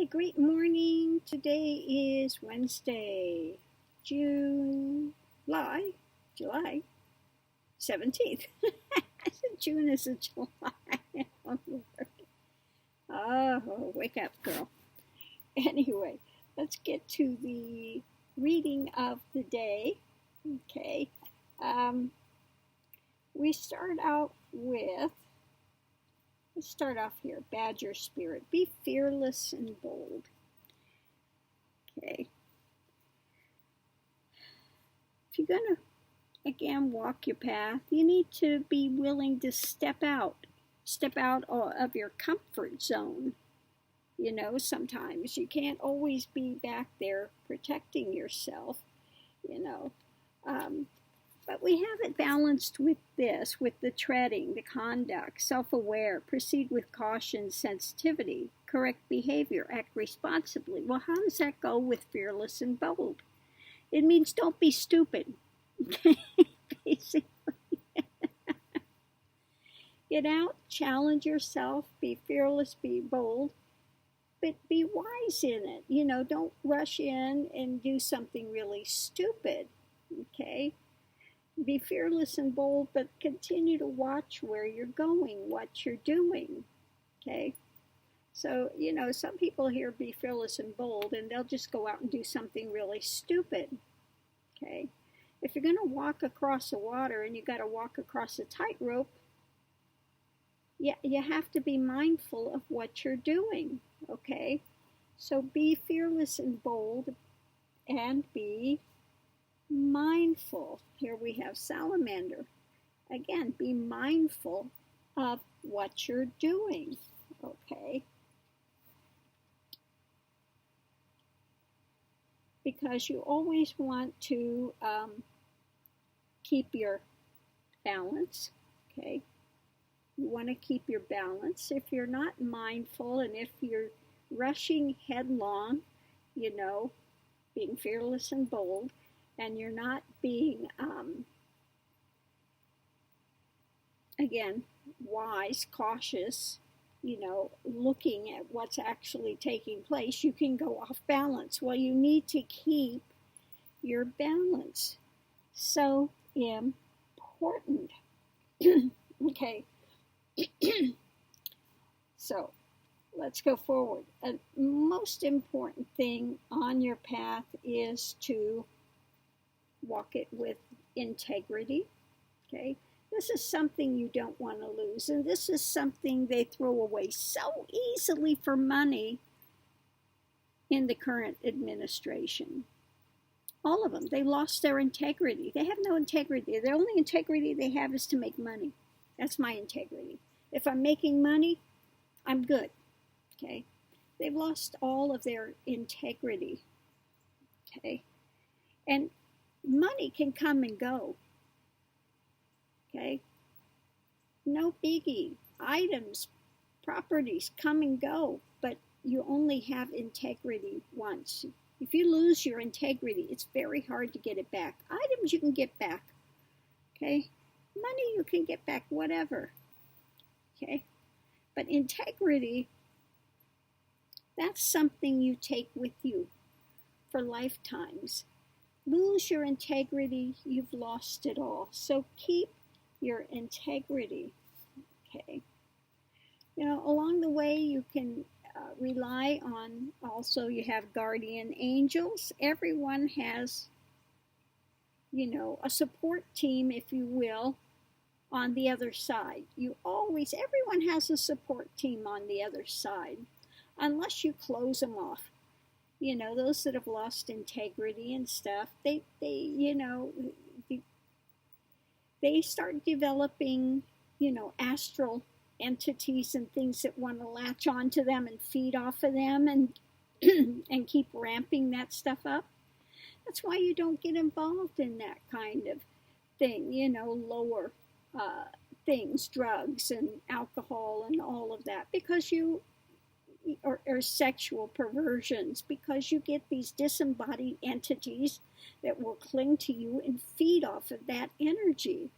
Okay, great morning. Today is Wednesday, July 17th. I said June isn't July. Oh, wake up, girl. Anyway, let's get to the reading of the day. Okay. We start out with, let's start off here. Badger spirit. Be fearless and bold. Okay. If you're going to, again, walk your path, you need to be willing to step out of your comfort zone. You know, sometimes you can't always be back there protecting yourself, you know. But we have it balanced with this, with the treading, the conduct, self-aware, proceed with caution, sensitivity, correct behavior, act responsibly. Well, how does that go with fearless and bold? It means don't be stupid, basically. Get out, challenge yourself, be fearless, be bold, but be wise in it. You know, don't rush in and do something really stupid, okay? Be fearless and bold, but continue to watch where you're going, what you're doing, okay? So, you know, some people here be fearless and bold, and they'll just go out and do something really stupid, okay? If you're going to walk across the water and you got to walk across a tightrope, you have to be mindful of what you're doing, okay? So be fearless and bold and be mindful. Here we have salamander. Again, be mindful of what you're doing, okay? Because you always want to keep your balance, okay? You want to keep your balance. If you're not mindful and if you're rushing headlong, you know, being fearless and bold, and you're not being, again, wise, cautious, you know, looking at what's actually taking place, you can go off balance. Well, you need to keep your balance. So important. Okay. So let's go forward. The most important thing on your path is to walk it with integrity, okay? This is something you don't want to lose, and this is something they throw away so easily for money in the current administration. All of them, they lost their integrity. They have no integrity. The only integrity they have is to make money. That's my integrity. If I'm making money, I'm good, okay? They've lost all of their integrity, okay? And money can come and go, okay? No biggie. Items, properties come and go, but you only have integrity once. If you lose your integrity, it's very hard to get it back. Items you can get back, okay? Money you can get back, whatever, okay? But integrity, that's something you take with you for lifetimes. Lose your integrity, you've lost it all. So keep your integrity, okay? You know, along the way you can rely on, also you have guardian angels. Everyone has, you know, a support team, if you will, on the other side. Everyone has a support team on the other side, unless you close them off. You know, those that have lost integrity and stuff, they you know, they start developing, you know, astral entities and things that want to latch onto them and feed off of them and and keep ramping that stuff up. That's why you don't get involved in that kind of thing, you know, lower things, drugs and alcohol and all of that, because or sexual perversions, because you get these disembodied entities that will cling to you and feed off of that energy,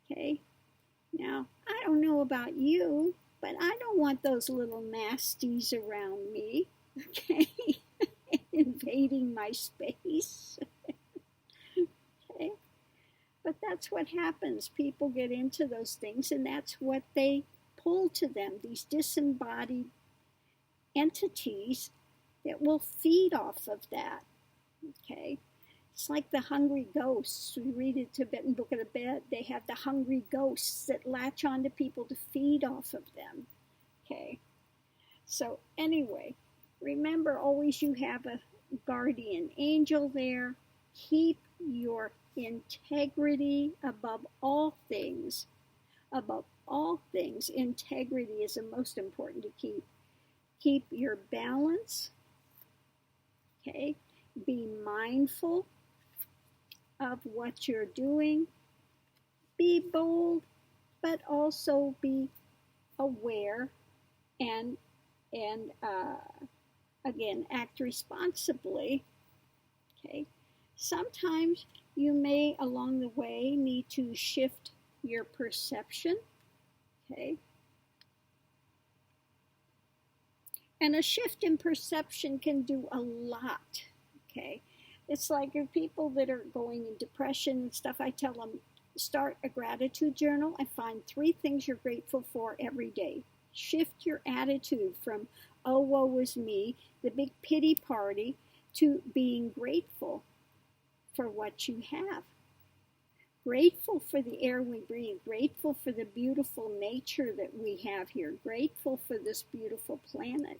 okay? Now, I don't know about you, but I don't want those little nasties around me. okay? Invading my space. Okay? But that's what happens. People get into those things, and that's what they pull to them, these disembodied entities that will feed off of that. Okay? It's like the hungry ghosts. We read a Tibetan book of the bed. They have the hungry ghosts that latch onto people to feed off of them. Okay? So anyway, remember always you have a guardian angel there. Keep your integrity above all things. Above all things, integrity is the most important to keep. Keep your balance. Okay? Be mindful of what you're doing. Be bold, but also be aware and again, act responsibly. Okay. Sometimes you may along the way need to shift your perception. Okay. And a shift in perception can do a lot. Okay. It's like if people that are going in depression and stuff, I tell them, start a gratitude journal and find 3 things you're grateful for every day. Shift your attitude from, oh, woe is me, the big pity party, to being grateful for what you have. Grateful for the air we breathe, grateful for the beautiful nature that we have here, grateful for this beautiful planet,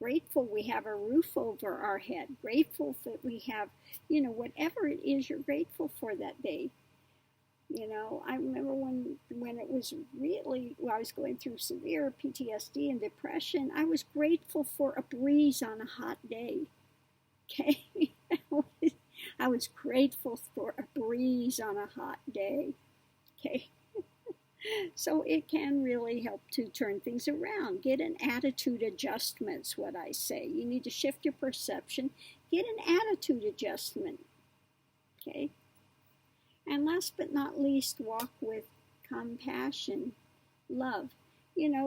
grateful we have a roof over our head, grateful that we have, whatever it is you're grateful for that day. I remember when it was really, I was going through severe PTSD and depression, I was grateful for a breeze on a hot day. Okay? I was grateful for a breeze on a hot day. Okay? So it can really help to turn things around. Get an attitude adjustment's what I say. You need to shift your perception. Get an attitude adjustment. Okay? And last but not least, walk with compassion, love.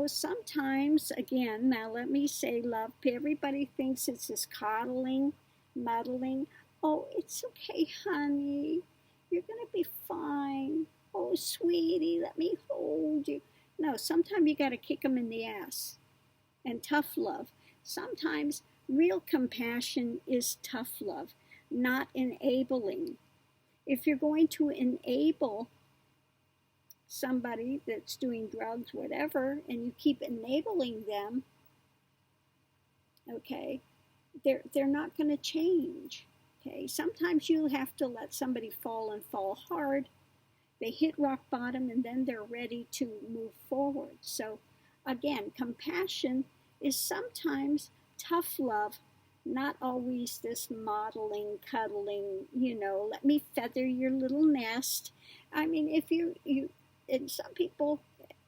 Sometimes, again, now let me say love. Everybody thinks it's this coddling, muddling. Oh, it's okay, honey. You're going to be fine. Oh, sweetie, let me hold you. No, sometimes you got to kick them in the ass. And tough love. Sometimes real compassion is tough love, not enabling. If you're going to enable somebody that's doing drugs, whatever, and you keep enabling them, okay, they're not going to change. Okay, sometimes you have to let somebody fall and fall hard. They hit rock bottom and then they're ready to move forward. So again, compassion is sometimes tough love, not always this modeling, cuddling, let me feather your little nest. I mean, if you and some people,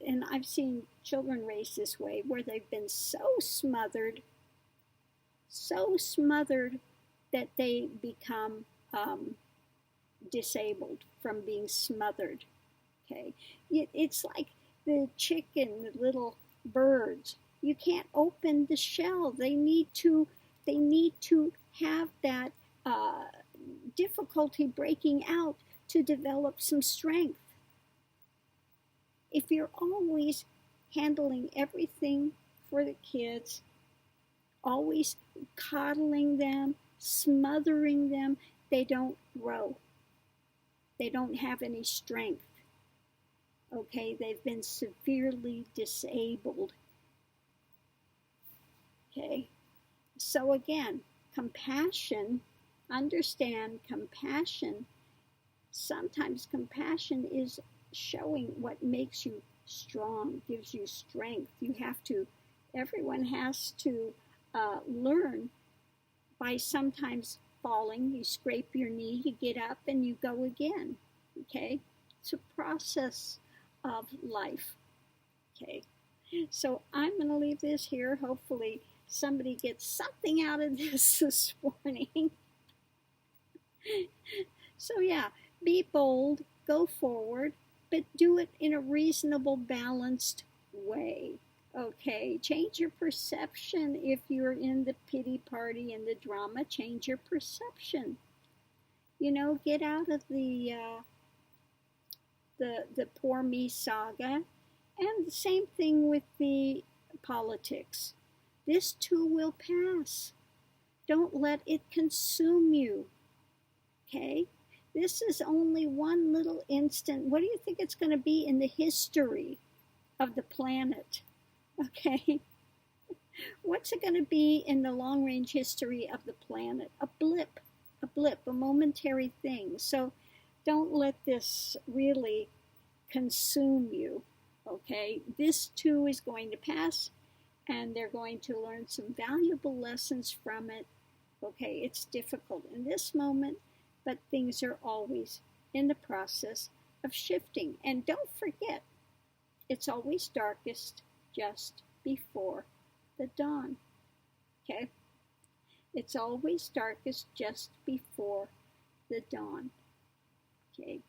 and I've seen children raised this way, where they've been so smothered that they become disabled from being smothered. Okay, it's like the chicken, the little birds. You can't open the shell. They need to have that difficulty breaking out to develop some strength. If you're always handling everything for the kids, always coddling them, smothering them, they don't grow. They don't have any strength. Okay, they've been severely disabled. Okay, so again, compassion, understand compassion. Sometimes compassion is showing what makes you strong, gives you strength. Everyone has to learn by sometimes falling. You scrape your knee, you get up, and you go again. Okay? It's a process of life. Okay? So I'm going to leave this here. Hopefully somebody gets something out of this morning. So yeah, be bold, go forward, but do it in a reasonable, balanced way. Okay, change your perception. If you're in the pity party and the drama, change your perception. You know, get out of the poor me saga. And the same thing with the politics. This too will pass. Don't let it consume you. Okay? This is only one little instant. What do you think it's going to be in the history of the planet? Okay? What's it going to be in the long range history of the planet? A blip, a momentary thing. So don't let this really consume you. Okay? This too is going to pass, and they're going to learn some valuable lessons from it. Okay? It's difficult in this moment, but things are always in the process of shifting. And don't forget, it's always darkest just before the dawn. Okay? It's always darkest just before the dawn. Okay?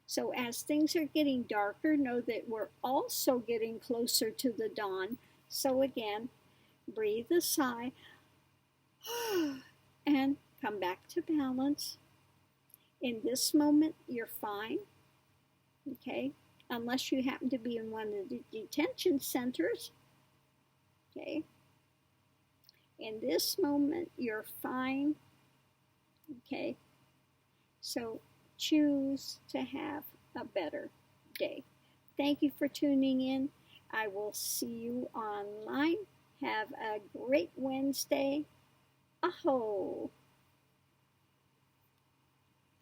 So as things are getting darker, know that we're also getting closer to the dawn. So again, breathe a sigh and come back to balance. In this moment, you're fine. Okay? Unless you happen to be in one of the detention centers. Okay? In this moment, you're fine. Okay? So choose to have a better day. Thank you for tuning in. I will see you online. Have a great Wednesday. Aho!